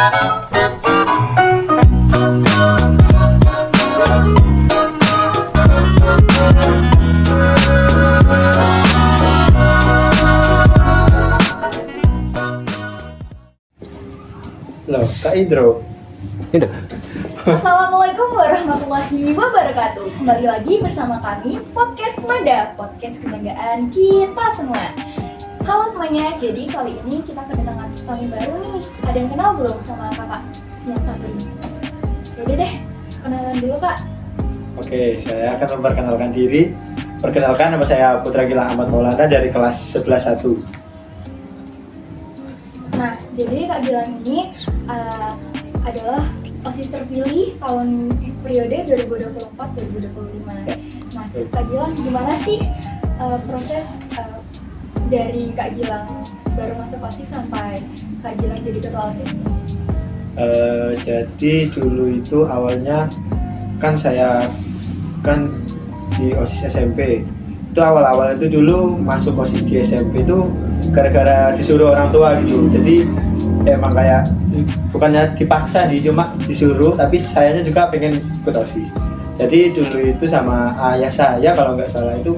Loh, Kak Indro. Itu. Assalamualaikum warahmatullahi wabarakatuh. Kembali lagi bersama kami Podcast Mada, podcast kebanggaan kita semua. Halo semuanya, jadi kali ini kita kedatangan tamu baru nih. Ada yang kenal belum sama kakak yang satu ini? Yaudah deh, kenalan dulu kak. Oke, saya akan memperkenalkan diri. Perkenalkan, nama saya Putra Gilang Ahmad Maulana dari kelas 11-1. Nah, jadi Kak Gilang ini adalah OSIS terpilih tahun periode 2024-2025. Nah, Kak Gilang gimana sih proses dari Kak Gilang baru masuk OSIS sampai Kak Gilang jadi ketua OSIS? Jadi dulu itu awalnya kan saya kan di OSIS SMP. Itu awal-awal itu dulu masuk OSIS di SMP itu gara-gara disuruh orang tua gitu. Jadi emang kayak bukannya dipaksa sih, cuma disuruh, tapi sayanya juga pengen ikut OSIS. Jadi dulu itu sama ayah saya kalau nggak salah itu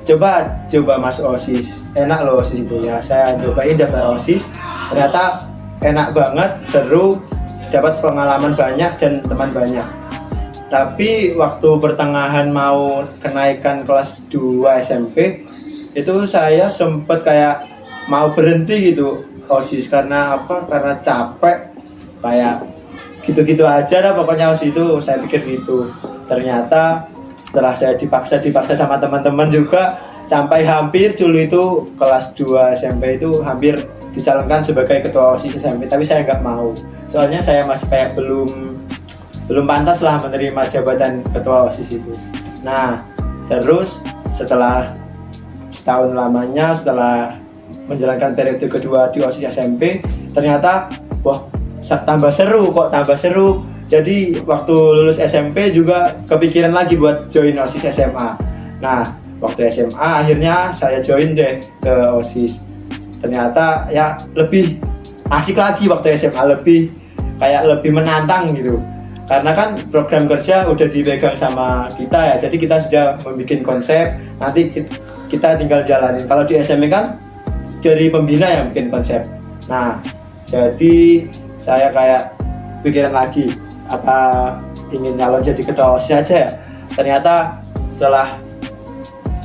coba masuk OSIS, enak loh OSIS itu ya. Saya cobain daftar OSIS, ternyata enak banget, seru, dapat pengalaman banyak dan teman banyak. Tapi waktu pertengahan mau kenaikan kelas 2 SMP itu saya sempet kayak mau berhenti gitu OSIS karena apa? Karena capek, kayak gitu-gitu aja dah pokoknya OSIS itu, saya pikir gitu. Ternyata setelah saya dipaksa sama teman-teman juga, sampai hampir dulu itu kelas 2 SMP itu hampir dicalonkan sebagai ketua OSIS SMP, tapi saya nggak mau. Soalnya saya masih kayak belum pantas lah menerima jabatan ketua OSIS itu. Nah, terus setelah setahun lamanya, setelah menjalankan periode kedua di OSIS SMP, ternyata wah tambah seru. Jadi waktu lulus SMP juga kepikiran lagi buat join OSIS SMA. Nah, waktu SMA akhirnya saya join deh ke OSIS. Ternyata ya lebih asik lagi waktu SMA, lebih menantang gitu. Karena kan program kerja udah dipegang sama kita ya, jadi kita sudah membuat konsep, nanti kita tinggal jalanin. Kalau di SMP kan dari pembina yang bikin konsep. Nah, jadi saya kayak pikiran lagi, apa ingin nyalon jadi ketua OSIS aja ya. Ternyata setelah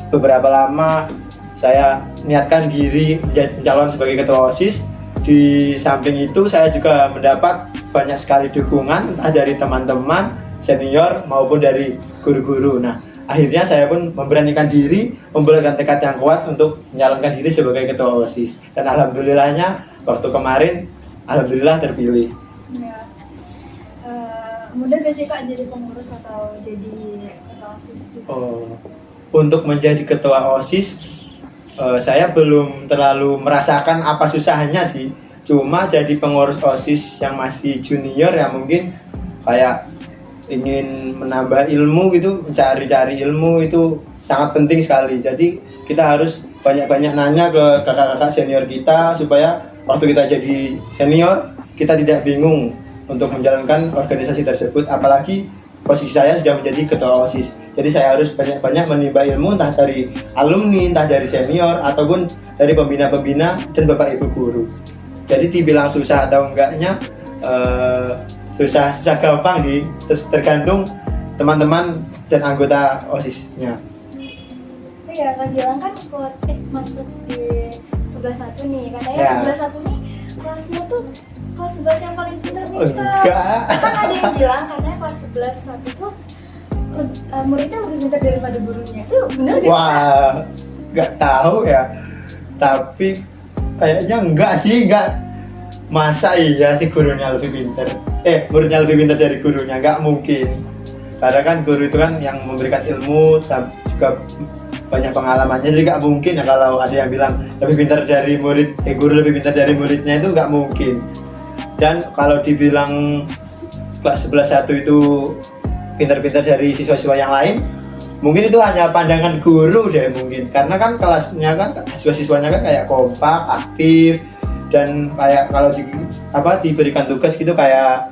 beberapa lama saya niatkan diri mencalon sebagai ketua OSIS. Di samping itu saya juga mendapat banyak sekali dukungan entah dari teman-teman senior maupun dari guru-guru. Nah, akhirnya saya pun memberanikan diri, membulatkan tekad yang kuat untuk menyalonkan diri sebagai ketua OSIS. Dan alhamdulillahnya waktu kemarin alhamdulillah terpilih. Ya. Mudah gak sih Kak jadi pengurus atau jadi ketua OSIS gitu? Untuk menjadi ketua OSIS saya belum terlalu merasakan apa susahnya sih. Cuma jadi pengurus OSIS yang masih junior ya mungkin kayak ingin menambah ilmu gitu, mencari ilmu itu sangat penting sekali. Jadi kita harus banyak-banyak nanya ke kakak-kakak senior kita supaya waktu kita jadi senior kita tidak bingung untuk menjalankan organisasi tersebut. Apalagi posisi saya sudah menjadi ketua OSIS. Jadi saya harus banyak-banyak menimba ilmu entah dari alumni, entah dari senior ataupun dari pembina-pembina dan bapak ibu guru. Jadi dibilang susah atau enggaknya susah gampang sih, tergantung teman-teman dan anggota OSIS-nya. Iya, Kak Gilang kan ikut masuk di 11-1 nih. Katanya Ya. 11-1 nih kelasnya tuh kelas 11 yang paling pintar-pintar. Enggak. Kan ada yang bilang katanya kelas 11-1 tuh muridnya lebih pintar daripada gurunya. Itu benar gak sih? Wah, nggak tahu ya. Tapi kayaknya enggak. Masa iya sih gurunya lebih pintar? Muridnya lebih pintar dari gurunya? Nggak mungkin. Karena kan guru itu kan yang memberikan ilmu dan juga banyak pengalamannya, jadi nggak mungkin ya kalau ada yang bilang lebih pintar dari murid, guru lebih pintar dari muridnya, itu nggak mungkin. Dan kalau dibilang kelas 11-1 itu pintar-pintar dari siswa-siswa yang lain, mungkin itu hanya pandangan guru deh mungkin, karena kan kelasnya kan siswa-siswanya kan kayak kompak, aktif, dan kayak kalau diberikan tugas gitu kayak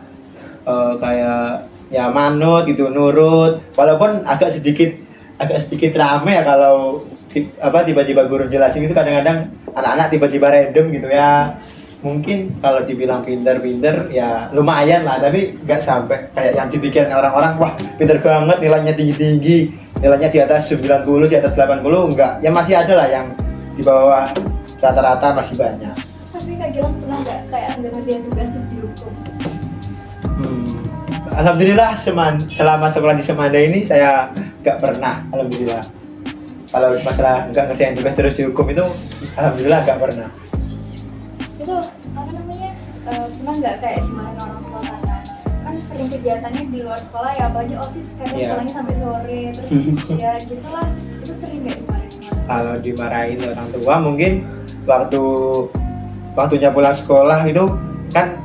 kayak ya manut gitu, nurut, walaupun agak sedikit rame ya kalau tiba-tiba guru jelasin itu, kadang-kadang anak-anak tiba-tiba random gitu ya. Mungkin kalau dibilang pinter ya lumayan lah, tapi nggak sampai kayak yang dipikirin orang-orang, wah pinter banget, nilainya tinggi-tinggi, nilainya di atas 90, di atas 80, enggak. Ya masih ada lah yang di bawah rata-rata, masih banyak. Tapi Kak Gilang pernah nggak kayak nggak ngerjain tugas terus dihukum? Alhamdulillah selama sekolah di Semanda ini saya nggak pernah, alhamdulillah. Kalau masalah nggak ngerjain tugas terus dihukum itu alhamdulillah nggak pernah. Itu apa namanya, pernah nggak kayak dimarahin orang tua karena kan sering kegiatannya di luar sekolah ya, apalagi OSIS kadang pulangnya sampai sore terus ya gitulah, itu sering nggak dimarahin? Kalau dimarahin orang tua mungkin waktunya pulang sekolah itu kan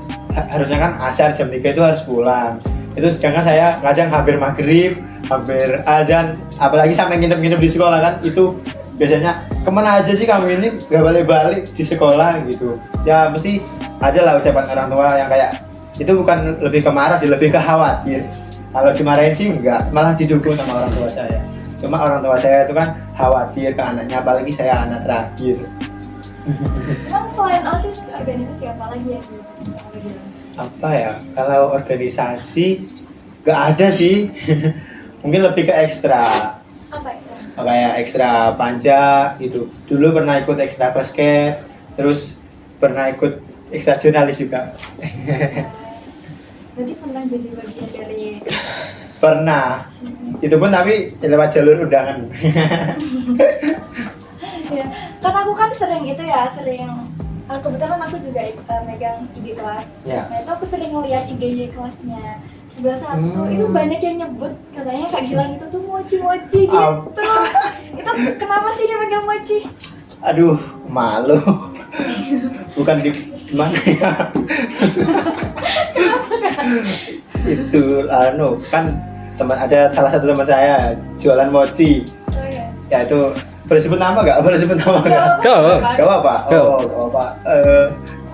harusnya kan asar jam 3 itu harus pulang. Itu sedangkan saya kadang hampir maghrib, hampir azan, apalagi sampai nginep-nginep di sekolah kan, itu biasanya kemana aja sih kamu ini, gak balik-balik di sekolah gitu. Ya mesti ada lah ucapan orang tua yang kayak itu, bukan lebih ke marah sih, lebih ke khawatir. Kalau dimarahin sih enggak, malah didukung sama orang tua saya. Cuma orang tua saya itu kan khawatir ke anaknya, apalagi saya anak terakhir. Emang selain OSIS organisasi apa lagi yang dilakukan? Apa ya, kalau organisasi gak ada sih. Mungkin lebih ke ekstra. Apa ekstra? Kayak ekstra panja gitu. Dulu pernah ikut ekstra basket, terus pernah ikut ekstra jurnalis juga. Berarti pernah jadi bagian dari Pernah. Itu pun tapi lewat jalur undangan. Ya, kan aku kan sering kebetulan aku juga megang IG kelas. Ya. Nah itu aku sering ngeliat IG kelasnya sebelah satu, itu banyak yang nyebut katanya Kak Gilang itu tuh mochi-mochi gitu. Itu kenapa sih dia panggil mochi? Aduh, malu. Bukan di mana ya? Kenapa Kak? Itu kan ada salah satu teman saya jualan mochi. Oh iya. Ya itu boleh sebut nama nggak? Boleh sebut nama nggak? Gak apa? Oh, apa?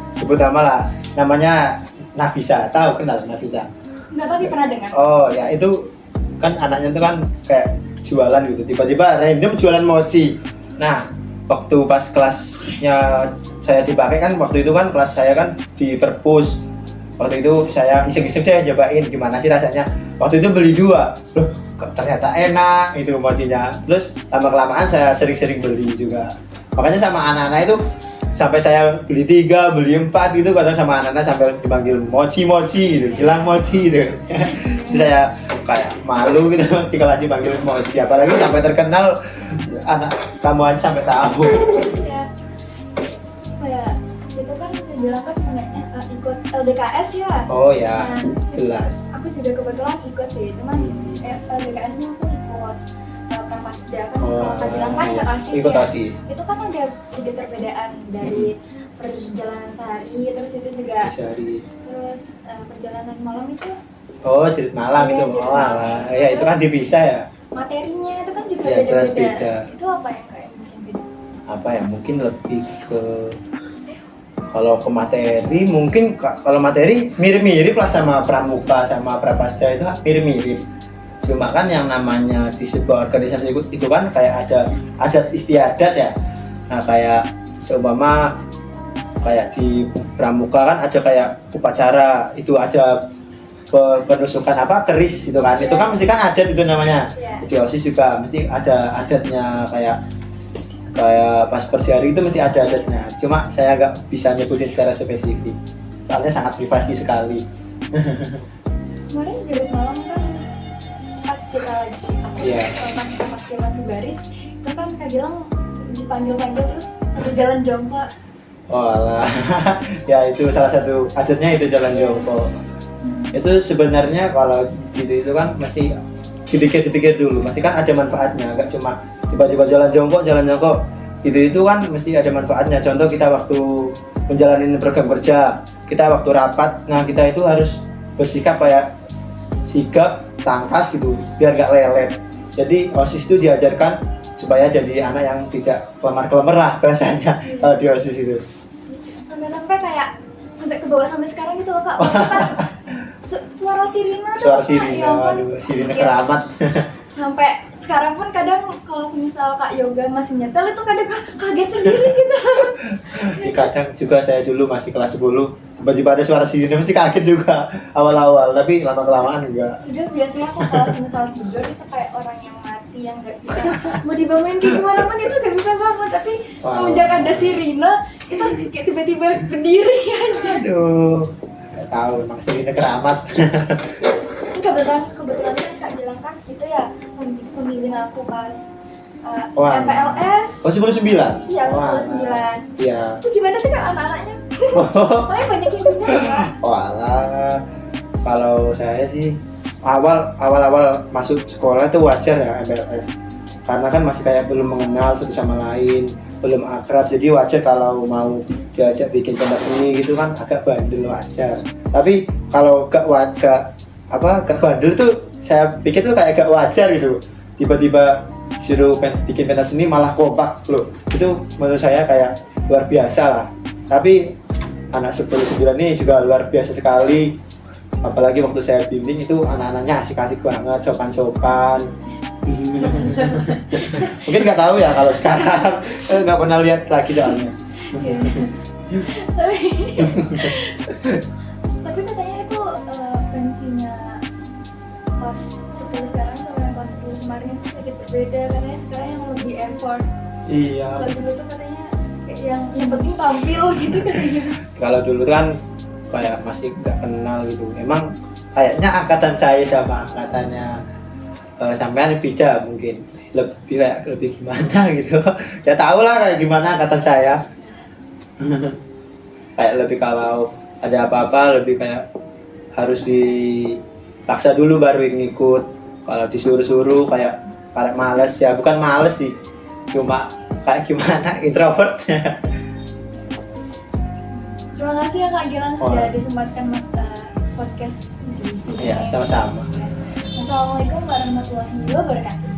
Sebut nama lah. Namanya Nafisa. Tahu, kenal Nafisa? Enggak, tapi pernah dengar. Oh ya, itu kan anaknya itu kan kayak jualan gitu. Tiba-tiba random jualan mochi. Nah, waktu pas kelasnya saya dipakai kan, waktu itu kan kelas saya kan di perpus. Waktu itu saya iseng-iseng deh nyobain gimana sih rasanya. Waktu itu beli 2. Loh, ternyata enak itu mochinya. Terus lama-kelamaan saya sering-sering beli juga. Makanya sama anak-anak itu sampai saya beli 3, beli 4 gitu, kadang sama anak-anak sampai dipanggil mochi gitu, Gilang mochi gitu. Jadi saya kayak malu gitu di kelas dipanggil mochi, apalagi sampai terkenal, anak kamu aja sampai tahu. Ya. Kayak situ kan saya bilang kan ikut LDKS ya. Oh ya, Nah, jelas. aku juga kebetulan ikut sih, cuman LDKS-nya aku ikut Prapasda kan. Kalau Kak Gilang kan ikut OSIS ikut ya. OSIS. Itu kan ada sedikit perbedaan dari perjalanan sehari, terus itu juga Sehari. terus perjalanan malam itu Oh, jerit malam Iya, itu. jerit Oh malam. alah. Ya itu kan Terus dipisah ya. materinya itu kan juga Ya, jelas beda-beda. beda. Itu apa yang kayak mungkin beda? Apa ya, mungkin lebih ke, kalau ke materi mungkin kalau materi mirip-mirip lah sama pramuka sama prapasda, itu mirip-mirip. Cuma kan yang namanya di sebuah organisasi itu kan kayak ada adat istiadat ya. Nah kayak seumpama kayak di pramuka kan ada kayak upacara, itu ada penusukan keris gitu kan. Itu kan mesti kan adat itu namanya. Di OSIS juga mesti ada adatnya, kayak pas perjari itu mesti ada adatnya. Cuma saya nggak bisa nyebutin secara spesifik, soalnya sangat privasi sekali. Kemarin jurit malam kan pas kita lagi pas kita masuk baris, itu kan Kak Gilang dipanggil-panggil terus ada jalan jongkok. Oh alah. Ya itu salah satu adatnya, itu jalan jongkok. Itu sebenarnya kalau gitu itu kan mesti dipikir dulu, mesti kan ada manfaatnya, nggak cuma tiba-tiba jalan jongkok itu kan mesti ada manfaatnya. Contoh kita waktu menjalani program kerja, kita waktu rapat, nah kita itu harus bersikap kayak sigap, tangkas gitu, biar nggak lelet. Jadi OSIS itu diajarkan supaya jadi anak yang tidak kelemar-kelemar lah bahasanya kalau di OSIS itu. Sampai sampai kayak sampai ke bawah sampai sekarang gitu loh Kak. Waktu pas suara sirine tuh, Suara Kak, sirine, ya ampun. aduh, sirine Iya. keramat. Sampai sekarang pun kadang kalau semisal Kak Yoga masih nyetel itu kadang kaget sendiri gitu. Kadang juga saya dulu masih kelas 10, tiba-tiba ada suara sirine mesti kaget juga awal-awal, tapi lama-kelamaan enggak. Udah biasanya aku kalau semisal tidur itu kayak orang yang mati yang nggak bisa mau dibangunin kayak gimana pun itu nggak bisa bangun, tapi Wow. semenjak ada sirine kita kayak tiba-tiba berdiri aja. Aduh, nggak tahu emang sirine keramat. Kebetulan kan Kak bilang kan itu ya pemilih aku pas Wah. MPLS. Oh 99? Iya, Wah. 99. Iya. Itu gimana sih Kak anak-anaknya? Soalnya banyak yang bingung ya Kak. Walah, kalau saya sih awal masuk sekolah itu wajar ya MPLS, karena kan masih kayak belum mengenal satu sama lain, belum akrab, jadi wajar kalau mau diajak bikin pentas seni gitu kan agak bandel, wajar. Tapi kalau gak bandel tuh saya pikir tuh kayak gak wajar gitu, tiba-tiba disuruh bikin pentas seni malah kompak loh, itu menurut saya kayak luar biasa lah. Tapi anak 10-9 ini juga luar biasa sekali, apalagi waktu saya bimbing itu anak-anaknya asik-asik banget, sopan-sopan. Mungkin nggak tahu ya kalau sekarang, nggak pernah lihat lagi soalnya. Iya. tapi katanya itu pensinya kelas 10 sekarang sama yang kelas 10 kemarin itu sedikit berbeda, katanya sekarang yang lebih effort. Iya. Kalau dulu tuh katanya yang penting tampil gitu katanya. Kalau dulu kan kayak masih nggak kenal gitu. Emang kayaknya angkatan saya sama angkatannya sampean beda, mungkin lebih gimana gitu. Ya tau lah kayak gimana angkatan saya. Kayak lebih kalau ada apa-apa lebih kayak harus dipaksa dulu baru ngikut. Kalau disuruh-suruh kayak males ya, bukan males sih, cuma kayak gimana, introvert. Terima kasih ya Kak Gilang sudah Oh. disempatkan Mas podcast di sini. Iya, sama-sama. Assalamualaikum warahmatullahi wabarakatuh.